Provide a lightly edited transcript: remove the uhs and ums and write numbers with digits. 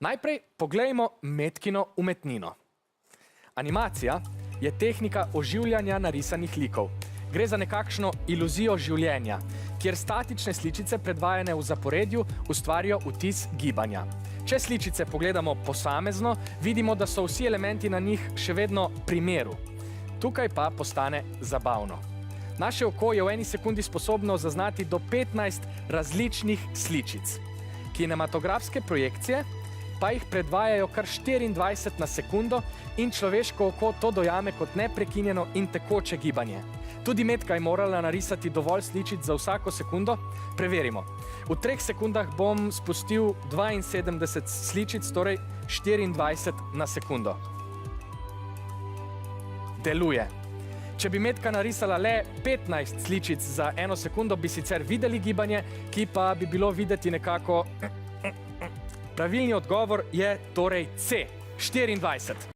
Najprej poglejmo Metkino umetnino. Animacija je tehnika oživljanja narisanih likov. Gre za nekakšno iluzijo življenja, kjer statične sličice predvajane v zaporedju ustvarijo vtis gibanja. Če sličice pogledamo posamezno, vidimo, da so vsi elementi na njih še vedno pri miru. Tukaj pa postane zabavno. Naše oko je v eni sekundi sposobno zaznati do 15 različnih sličic. Kinematografske projekcije pa jih predvajajo kar 24 na sekundo in človeško oko to dojame kot neprekinjeno in tekoče gibanje. Tudi Metka je morala narisati dovolj sličic za vsako sekundo. Preverimo. V 3 sekundah bom spustil 72 sličic, torej 24 na sekundo. Deluje. Če bi Metka narisala le 15 sličic za 1 sekundo, bi sicer videli gibanje, ki pa bi bilo videti nekako... Pravilni odgovor je torej C, 24.